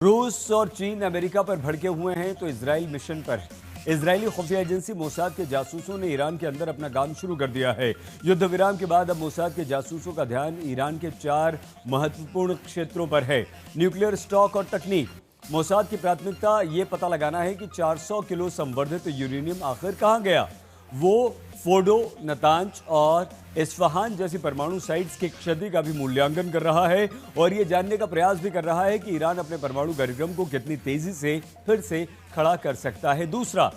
रूस और चीन अमेरिका पर भड़के हुए हैं तो इजराइल मिशन पर है। इजरायली खुफिया एजेंसी मोसाद के जासूसों ने ईरान के अंदर अपना काम शुरू कर दिया है। युद्ध विराम के बाद अब मोसाद के जासूसों का ध्यान ईरान के 4 महत्वपूर्ण क्षेत्रों पर है। न्यूक्लियर स्टॉक और तकनीक। मोसाद की प्राथमिकता ये पता लगाना है कि 400 किलो संवर्धित यूरेनियम आखिर कहां गया। वो फोडो, नतांज और इस्फहान जैसी परमाणु साइट्स की क्षति का भी मूल्यांकन कर रहा है और ये जानने का प्रयास भी कर रहा है कि ईरान अपने परमाणु कार्यक्रम को कितनी तेजी से फिर से खड़ा कर सकता है। दूसरा,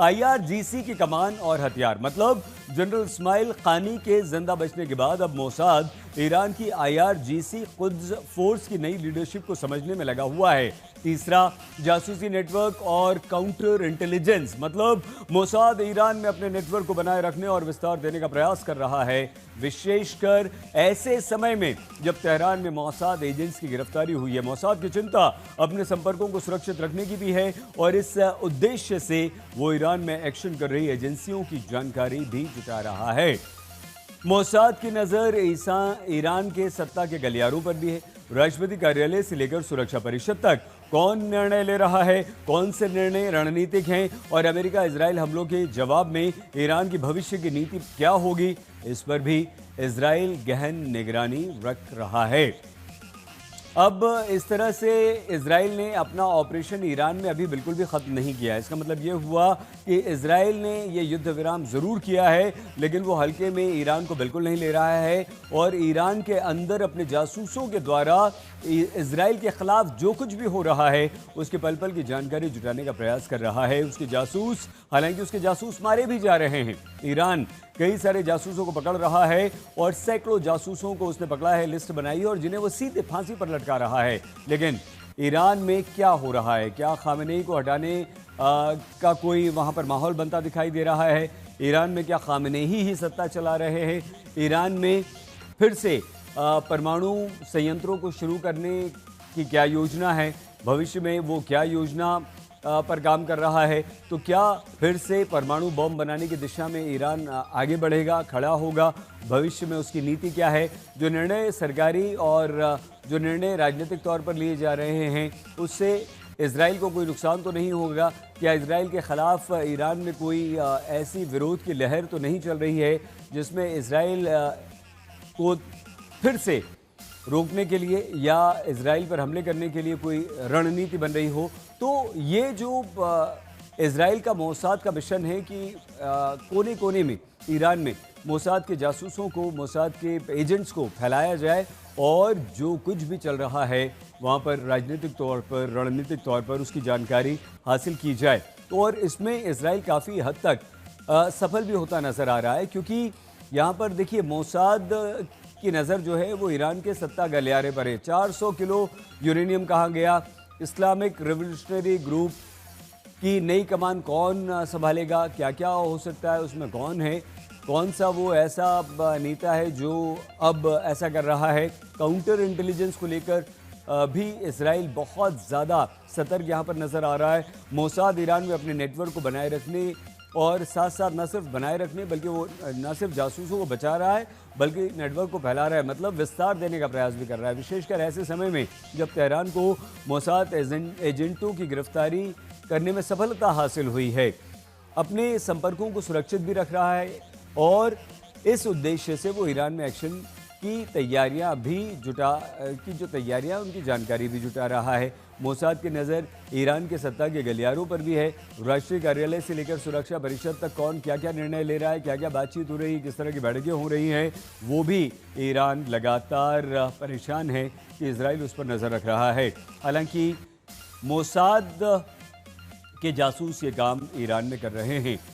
आईआरजीसी की कमान और हथियार, मतलब जनरल इस्माइल कानी के जिंदा बचने के बाद अब मोसाद ईरान की आईआरजीसी कुद्स फोर्स की नई लीडरशिप को समझने में लगा हुआ है। तीसरा, जासूसी नेटवर्क और काउंटर इंटेलिजेंस, मतलब मोसाद ईरान में अपने नेटवर्क को बनाए रखने और विस्तार देने का प्रयास कर रहा है, विशेषकर ऐसे समय में जब तेहरान में मोसाद एजेंट्स की गिरफ्तारी हुई है। मोसाद की चिंता अपने संपर्कों को सुरक्षित रखने की भी है और इस उद्देश्य से वो ईरान में एक्शन कर रही एजेंसियों की जानकारी भी जुटा रहा है। मोसाद की नजर ईरान के सत्ता के गलियारों पर भी है। राष्ट्रपति कार्यालय से लेकर सुरक्षा परिषद तक कौन निर्णय ले रहा है, कौन से निर्णय रणनीतिक हैं और अमेरिका इजराइल हमलों के जवाब में ईरान की भविष्य की नीति क्या होगी, इस पर भी इजराइल गहन निगरानी रख रहा है। अब इस तरह से इजराइल ने अपना ऑपरेशन ईरान में अभी बिल्कुल भी ख़त्म नहीं किया है। इसका मतलब ये हुआ कि इजराइल ने ये युद्ध विराम ज़रूर किया है, लेकिन वो हल्के में ईरान को बिल्कुल नहीं ले रहा है और ईरान के अंदर अपने जासूसों के द्वारा इजराइल के ख़िलाफ़ जो कुछ भी हो रहा है उसके पल पल की जानकारी जुटाने का प्रयास कर रहा है। उसके जासूस, हालांकि उसके जासूस मारे भी जा रहे हैं। ईरान कई सारे जासूसों को पकड़ रहा है और सैकड़ों जासूसों को उसने पकड़ा है, लिस्ट बनाई और जिन्हें वो सीधे फांसी पर लटका रहा है। लेकिन ईरान में क्या हो रहा है? क्या खामेनेई को हटाने का कोई वहां पर माहौल बनता दिखाई दे रहा है? ईरान में क्या खामेनेई ही सत्ता चला रहे हैं? ईरान में फिर से परमाणु संयंत्रों को शुरू करने की क्या योजना है? भविष्य में वो क्या योजना पर काम कर रहा है? तो क्या फिर से परमाणु बम बनाने की दिशा में ईरान आगे बढ़ेगा, खड़ा होगा? भविष्य में उसकी नीति क्या है? जो निर्णय सरकारी और जो निर्णय राजनीतिक तौर पर लिए जा रहे हैं उससे इजराइल को कोई नुकसान तो नहीं होगा? क्या इजराइल के ख़िलाफ़ ईरान में कोई ऐसी विरोध की लहर तो नहीं चल रही है जिसमें इजराइल को फिर से रोकने के लिए या इजराइल पर हमले करने के लिए कोई रणनीति बन रही हो? तो ये जो इजराइल का मोसाद का मिशन है कि कोने कोने में ईरान में मोसाद के जासूसों को, मोसाद के एजेंट्स को फैलाया जाए और जो कुछ भी चल रहा है वहाँ पर राजनीतिक तौर पर, रणनीतिक तौर पर उसकी जानकारी हासिल की जाए। और इसमें इजराइल काफ़ी हद तक सफल भी होता नज़र आ रहा है, क्योंकि यहाँ पर देखिए मोसाद की नज़र जो है वो ईरान के सत्ता गलियारे पर है। 400 किलो यूरेनियम कहाँ गया? इस्लामिक रिवोल्यूशनरी ग्रुप की नई कमान कौन संभालेगा? क्या क्या हो सकता है उसमें? कौन है, कौन सा वो ऐसा नेता है जो अब ऐसा कर रहा है? काउंटर इंटेलिजेंस को लेकर भी इजराइल बहुत ज़्यादा सतर्क यहाँ पर नज़र आ रहा है। मोसाद ईरान में अपने नेटवर्क को बनाए रखने और साथ साथ न सिर्फ बनाए रखने बल्कि वो न सिर्फ जासूसों को बचा रहा है बल्कि नेटवर्क को फैला रहा है, मतलब विस्तार देने का प्रयास भी कर रहा है, विशेषकर ऐसे समय में जब तेहरान को मोसाद एजेंटों की गिरफ्तारी करने में सफलता हासिल हुई है। अपने संपर्कों को सुरक्षित भी रख रहा है और इस उद्देश्य से वो ईरान में एक्शन की तैयारियां भी उनकी जानकारी भी जुटा रहा है। मोसाद की नज़र ईरान के सत्ता के गलियारों पर भी है। राष्ट्रीय कार्यालय से लेकर सुरक्षा परिषद तक कौन क्या क्या निर्णय ले रहा है, क्या क्या बातचीत हो रही है, किस तरह की बैठकें हो रही हैं, वो भी ईरान लगातार परेशान है कि इजराइल उस पर नज़र रख रहा है। हालांकि मोसाद के जासूस ये काम ईरान में कर रहे हैं।